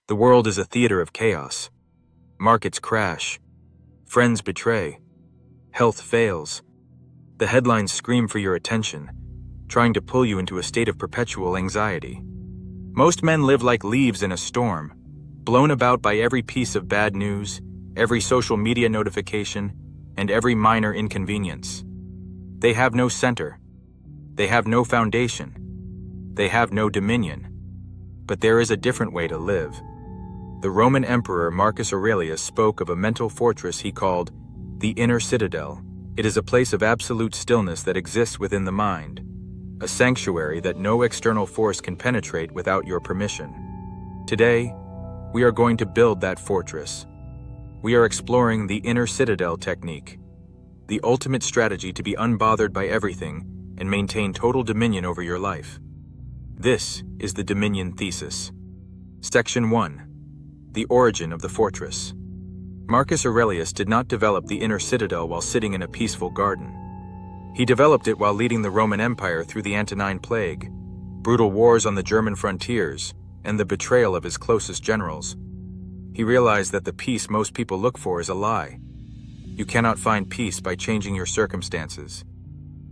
The world is a theater of chaos. Markets crash. Friends betray. Health fails. The headlines scream for your attention, trying to pull you into a state of perpetual anxiety. Most men live like leaves in a storm, blown about by every piece of bad news, every social media notification, and every minor inconvenience. They have no center. They have no foundation. They have no dominion. But there is a different way to live. The Roman Emperor Marcus Aurelius spoke of a mental fortress he called the inner citadel. It is a place of absolute stillness that exists within the mind, a sanctuary that no external force can penetrate without your permission. Today, we are going to build that fortress. We are exploring the inner citadel technique, the ultimate strategy to be unbothered by everything and maintain total dominion over your life. This is the Dominion Thesis. Section 1. The origin of the fortress. Marcus Aurelius did not develop the inner citadel while sitting in a peaceful garden. He developed it while leading the Roman Empire through the Antonine Plague, brutal wars on the German frontiers, and the betrayal of his closest generals. He realized that the peace most people look for is a lie. You cannot find peace by changing your circumstances.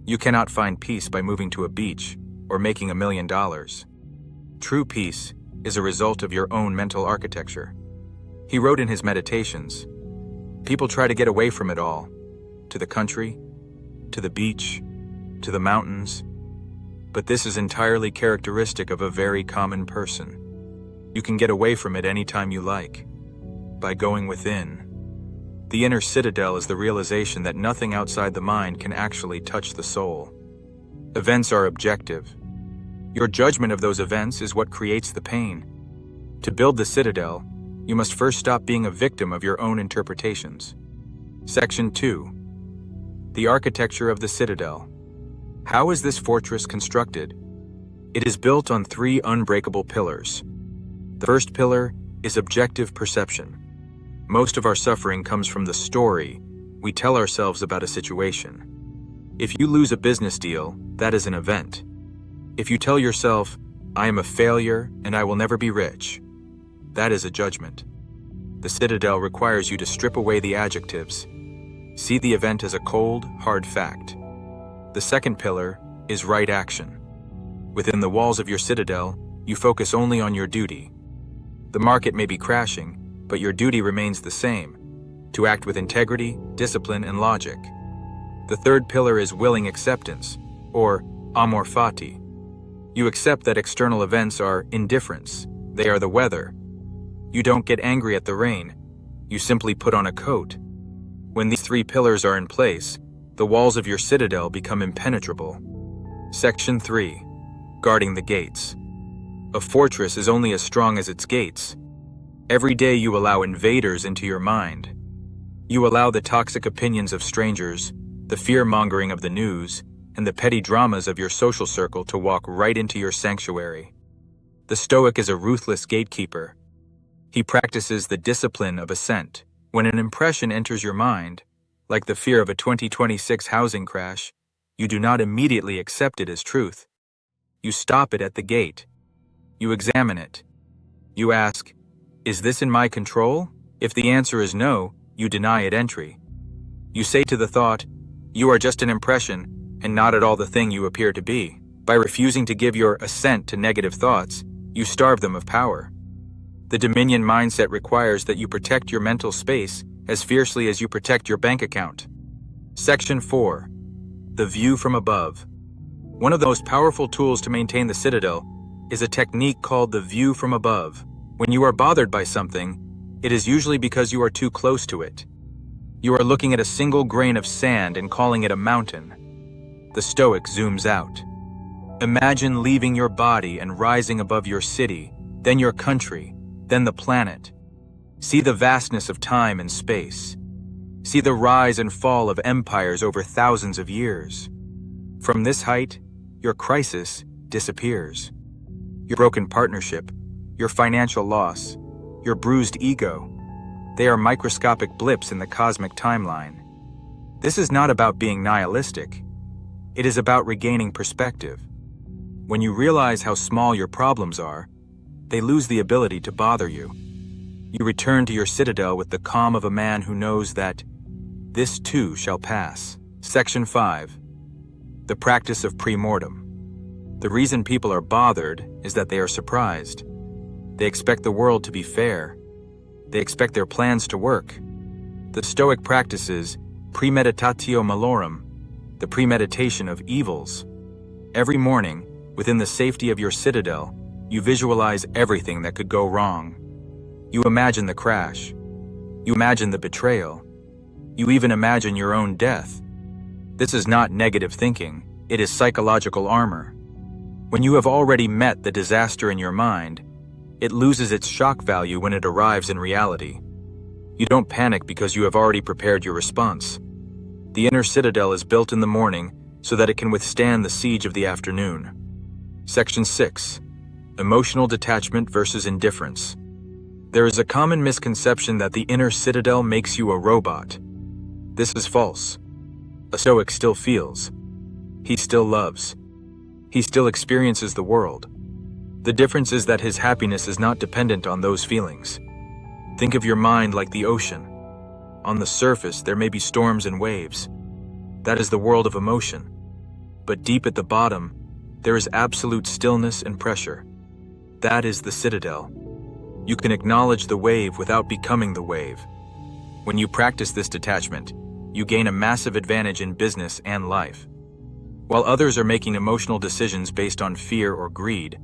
You cannot find peace by moving to a beach or making $1 million. True peace is a result of your own mental architecture. He wrote in his meditations, "People try to get away from it all, to the country, to the beach, to the mountains, but this is entirely characteristic of a very common person. You can get away from it anytime you like, by going within." The inner citadel is the realization that nothing outside the mind can actually touch the soul. Events are objective. Your judgment of those events is what creates the pain. To build the citadel, you must first stop being a victim of your own interpretations. Section 2. The architecture of the citadel. How is this fortress constructed? It is built on 3 unbreakable pillars. The first pillar is objective perception. Most of our suffering comes from the story we tell ourselves about a situation. If you lose a business deal, that is an event. If you tell yourself, "I am a failure and I will never be rich," that is a judgment. The citadel requires you to strip away the adjectives. See the event as a cold, hard fact. The second pillar is right action. Within the walls of your citadel, you focus only on your duty. The market may be crashing, but your duty remains the same, to act with integrity, discipline, and logic. The third pillar is willing acceptance, or amor fati. You accept that external events are indifference. They are the weather. You don't get angry at the rain. You simply put on a coat. When these 3 pillars are in place, the walls of your citadel become impenetrable. Section 3. Guarding the gates. A fortress is only as strong as its gates. Every day you allow invaders into your mind. You allow the toxic opinions of strangers, the fear-mongering of the news, and the petty dramas of your social circle to walk right into your sanctuary. The Stoic is a ruthless gatekeeper. He practices the discipline of assent. When an impression enters your mind, like the fear of a 2026 housing crash, you do not immediately accept it as truth. You stop it at the gate. You examine it. You ask, "Is this in my control?" If the answer is no, you deny it entry. You say to the thought, "You are just an impression, and not at all the thing you appear to be." By refusing to give your assent to negative thoughts, you starve them of power. The Dominion mindset requires that you protect your mental space as fiercely as you protect your bank account. Section 4. The view from above. One of the most powerful tools to maintain the citadel is a technique called the view from above. When you are bothered by something, it is usually because you are too close to it. You are looking at a single grain of sand and calling it a mountain. The Stoic zooms out. Imagine leaving your body and rising above your city, then your country, then the planet. See the vastness of time and space. See the rise and fall of empires over thousands of years. From this height, your crisis disappears. Your broken partnership, your financial loss, your bruised ego, they are microscopic blips in the cosmic timeline. This is not about being nihilistic. It is about regaining perspective. When you realize how small your problems are, they lose the ability to bother you. You return to your citadel with the calm of a man who knows that this too shall pass. Section 5. The practice of premortem. The reason people are bothered is that they are surprised. They expect the world to be fair. They expect their plans to work. The Stoic practices Premeditatio Malorum, the premeditation of evils. Every morning, within the safety of your citadel, you visualize everything that could go wrong. You imagine the crash. You imagine the betrayal. You even imagine your own death. This is not negative thinking, it is psychological armor. When you have already met the disaster in your mind, it loses its shock value when it arrives in reality. You don't panic because you have already prepared your response. The inner citadel is built in the morning so that it can withstand the siege of the afternoon. Section 6. Emotional detachment versus indifference. There is a common misconception that the inner citadel makes you a robot. This is false. A Stoic still feels. He still loves. He still experiences the world. The difference is that his happiness is not dependent on those feelings. Think of your mind like the ocean. On the surface, there may be storms and waves. That is the world of emotion. But deep at the bottom, there is absolute stillness and pressure. That is the citadel. You can acknowledge the wave without becoming the wave. When you practice this detachment, you gain a massive advantage in business and life. While others are making emotional decisions based on fear or greed,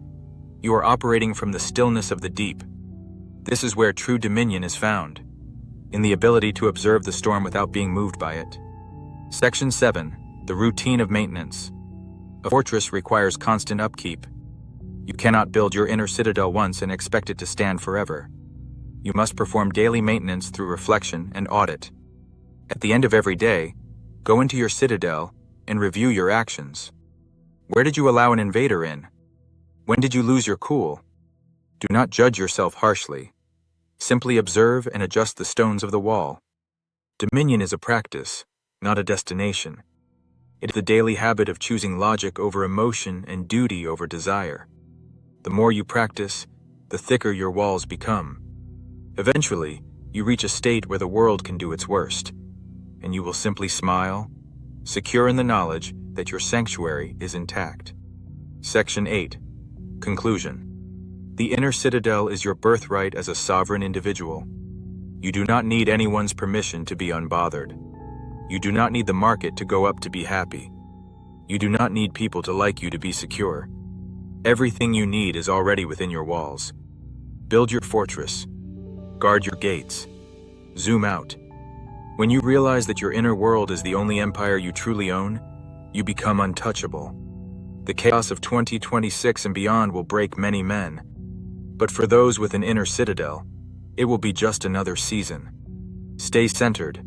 you are operating from the stillness of the deep. This is where true dominion is found, in the ability to observe the storm without being moved by it. Section 7. The routine of maintenance. A fortress requires constant upkeep. You cannot build your inner citadel once and expect it to stand forever. You must perform daily maintenance through reflection and audit. At the end of every day, go into your citadel and review your actions. Where did you allow an invader in? When did you lose your cool? Do not judge yourself harshly. Simply observe and adjust the stones of the wall. Dominion is a practice, not a destination. It is the daily habit of choosing logic over emotion and duty over desire. The more you practice, the thicker your walls become. Eventually, you reach a state where the world can do its worst, and you will simply smile, secure in the knowledge that your sanctuary is intact. Section 8. Conclusion. The inner citadel is your birthright as a sovereign individual. You do not need anyone's permission to be unbothered. You do not need the market to go up to be happy. You do not need people to like you to be secure. Everything you need is already within your walls. Build your fortress. Guard your gates. Zoom out. When you realize that your inner world is the only empire you truly own, you become untouchable. The chaos of 2026 and beyond will break many men. But for those with an inner citadel, it will be just another season. Stay centered.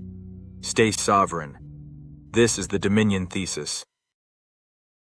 Stay sovereign. This is the Dominion Thesis.